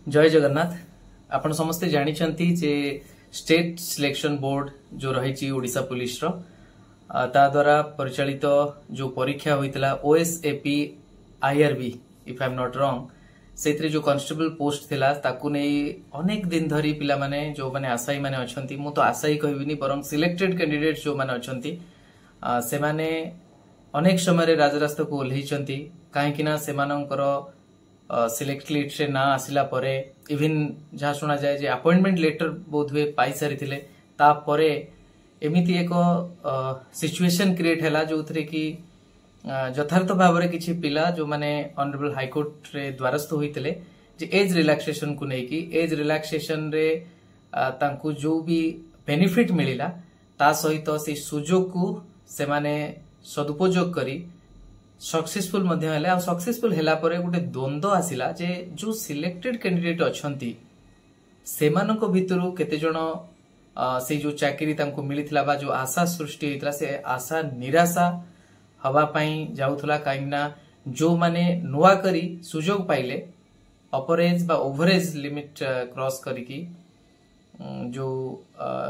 जय जगन्नाथ। आपण समस्ते जानिछंती जे स्टेट सिलेक्शन बोर्ड जो रही ओडिशा पुलिस रो ता द्वारा परिचालित जो परीक्षा होइतला OSAP IRB if I am not wrong से जो कांस्टेबल पोस्ट थिला ताकू नै अनेक दिन धरी पिला माने जो माने आशायी माने अछंती मु तो आशायी कहबिनी बरं सिलेक्टेड कैंडिडेट जो माने अछंती से माने अनेक समय राजरास्ता को ओल्हीचंती काहेकिना सेमानंकर सिलेक्ट लिस्ट रे ना आसिला परे इवन जहाँ शुणा जाए जे अपॉइंटमेंट लेटर बहुत हुए पाई सारी थिले ता परे एमिति एक सिचुएशन क्रिएट हैला जो थरे कि यथार्थ भाव रे किछि पिला जो माने ऑनरेबल हाई कोर्ट रे द्वारस्थ होइतले जे एज रिलैक्सेशन को नेकी एज रिलैक्सेशन रे तांकु जो भी बेनिफिट मिलिला ता सहित से सुजोग को से माने सदुपयोग करी सक्सेसफुल मध्य हले आ सक्सेसफुल हैला परे गुटे द्वंद्व आसिला जे जो सिलेक्टेड कैंडिडेट अछंती सेमानको भितरु केते जण से जो चाकरी तांको मिलिथिला बा जो आशा सृष्टि होइतला से आशा निराशा हवा पई जाउथला काइना जो माने नुवा करी सुजोग पाइले अपरेज बा ओवरेज लिमिट क्रॉस करिकी जो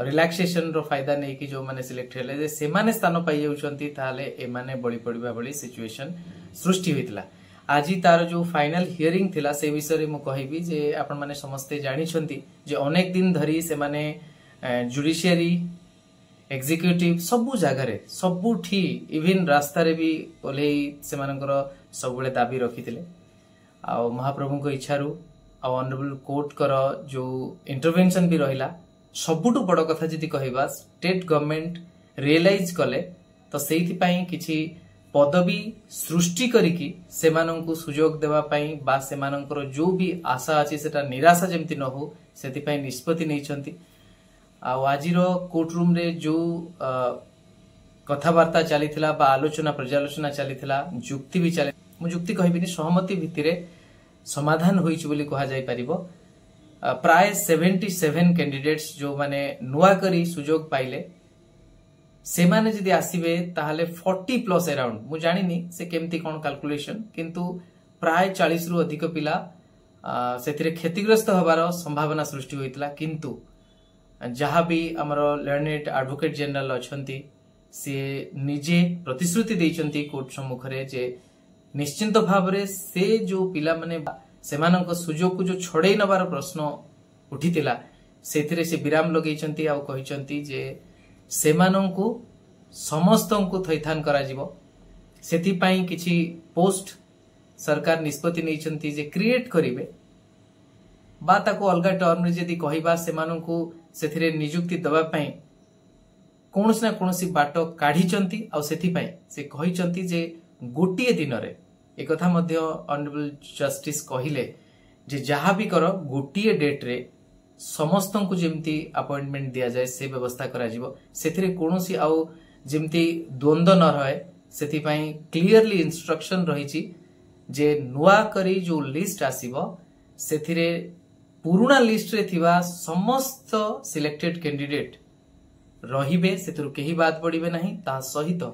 रिलैक्सेशन रो फायदा नै कि जो माने सिलेक्ट हेले जे से माने स्थान पाई जाउछंती ताले ए माने बड़ी पड़िबा बड़ी सिचुएशन सृष्टि होइतला। आजि तार जो फाइनल हियरिंग थिला से विषय रे मु कहिबी जे आपण माने समस्ते जानि छंती जे अनेक दिन धरी से माने जुडिशियरी एग्जीक्यूटिव सबु जगह रे सबुठी इवन रास्ता रे भी ओलेई से मानकर सबुले दाबी रखिथिले आ महाप्रभु को इच्छारू ऑनरेबल कोर्ट कर जो इंटरवेंशन भी रहिला सबुटु बड़ कथा जदि कहबा स्टेट गवर्नमेंट रियलाइज कले तो सेइथि पई किछि पदवी सृष्टि करिकी सेमानंकु सुजोग देवा पई बा सेमानंकर जो भी आशा अछि सेटा निराशा जेमति न हो सेति पई निष्पत्ति नैछंती। आ आजिरो कोर्ट रूम रे जो कथावार्ता चलीथिला बा आलोचना पर्यालोचना चलीथिला जुक्ति भी चले मु जुक्ति कहबिनी सहमति भितिरे समाधान होइछ बोली कहा जाय परिबो। प्राय 77 कैंडिडेट्स जो माने नुवा करी सुजोग पाइले से माने जदि आसीबे ताहाले 40 प्लस अराउंड मु जानिनी से केमती कोन कैलकुलेशन किंतु प्राय 40 रु अधिक पिला सेथिरे क्षतिग्रस्त होबार संभावना सृष्टि होइतला किंतु जहाँ भी हमरो लर्नेड एडवोकेट जनरल अछंती से निजे प्रतिश्रुति दैछंती कोर्ट सम्मुखरे जे निश्चिंत भाव रे से जो पिला माने सेमानक सुजोग को जो छड़े नबार प्रश्न उठितिला सेथिरे से विराम लगेइछंती आ कहिछंती जे सेमानंकु समस्तंकु थैथान करा जिवो सेति पई किछि पोस्ट सरकार निष्पत्ति नैछंती जे क्रिएट करिवे बा ताको अलगा टर्म रे जदि कहिबा सेमानंकु सेथिरे नियुक्ति दबा पई कोनोसी ना कोनोसी बाटो काढिचंती आ सेति पई से कहिचंती जे गोटिए दिन रे एक कथा मध्य ऑनरेबल जस्टिस कहिले जे जहाँ भी करो गोटिए डेट रे समस्तन को जेमती अपॉइंटमेंट दिया जाए से व्यवस्था करा जिवो सेथिरे कोनोसी आउ जेमती द्वंद्व न रहे सेति पई क्लियरली इंस्ट्रक्शन रहिछि जे नुवा करी जो लिस्ट आसीबो सेथिरे पुराना लिस्ट रे थिबा समस्त सिलेक्टेड कैंडिडेट रहिबे सेथिरु केही बात पड़िबे नाही ता सहित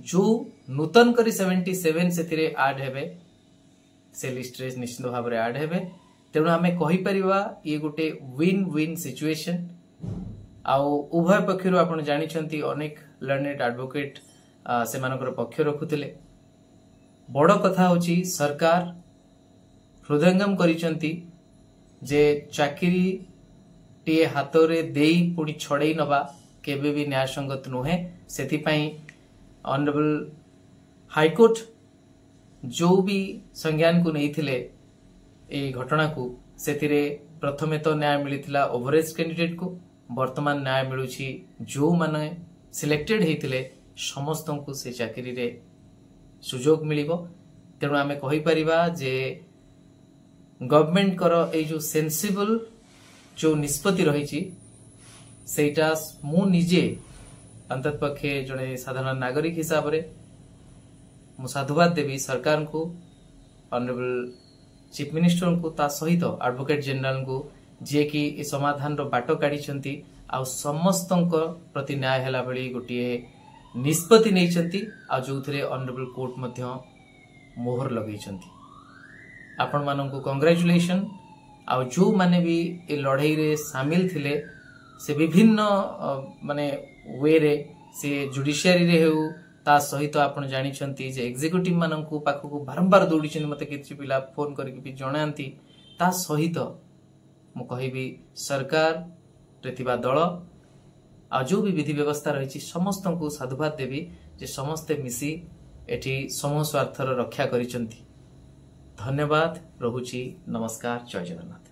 जो नूतन करी 77 से ऐड हेबे से लिस्ट रे निश्चित भाव रे ऐड हेबे तेणु आमे कहि परिबा ये गोटे विन विन सिचुएशन आउ उभय पक्षरु आपण जानि छंती अनेक लर्नेड एडवोकेट से मानकर पक्ष रखुतिले बड़ कथा होची सरकार हृदयंगम करिसंती जे चाकरी टे हाथ रे देई पुडी छड़ेई नबा केबे भी न्याय संगत नुहे सेति पई ऑनरेबल हाईकोर्ट जो भी संज्ञान को नहीं थिले ए घटना को सेतिरे प्रथमे तो न्याय मिलिथिला ओवरेज कैंडिडेट को वर्तमान न्याय मिलुछि जो माने सिलेक्टेड हेतिले समस्तन को से चाकरी रे सुजोग मिलिबो। तेणु आमे कहि परिबा जे गवर्नमेंट करो ए जो सेंसिबल जो निष्पत्ति रहिछि सेटा मु निजे अंततपक्षे जड़े साधारण नागरिक हिसाब रे मु साधुवाद देवी सरकार को ऑनरेबल चीफ मिनिस्टर को ता सहित एडवोकेट जनरल को जे कि ए समाधान रो बाटो काढिछंती आ समस्तंक प्रति न्याय हैला बळी गोटिए निष्पत्ति नैछंती आ जोथरे ऑनरेबल कोर्ट मध्य मोहर लगैछंती। आपण माननकु कांग्रेचुलेशन आ जो माने भी ए लड़ाई रे शामिल थिले से विभिन्न माने वे रे से जुडिशियरी रे हेउ ता सहित आपण जानी छंती जे एग्जीक्यूटिव माननकु पाखकु बारंबार दौड़ी छन मते किछि पिला फोन करके भी जणांती ता सहित मु कहिबी सरकार रेथिबा दल आ जो भी विधि व्यवस्था रही समस्त को साधुवाद देवी जे समस्ते मिसी एठी समूह स्वार्थर रक्षा करिसंती। धन्यवाद रहुची। नमस्कार। जय जगन्नाथ।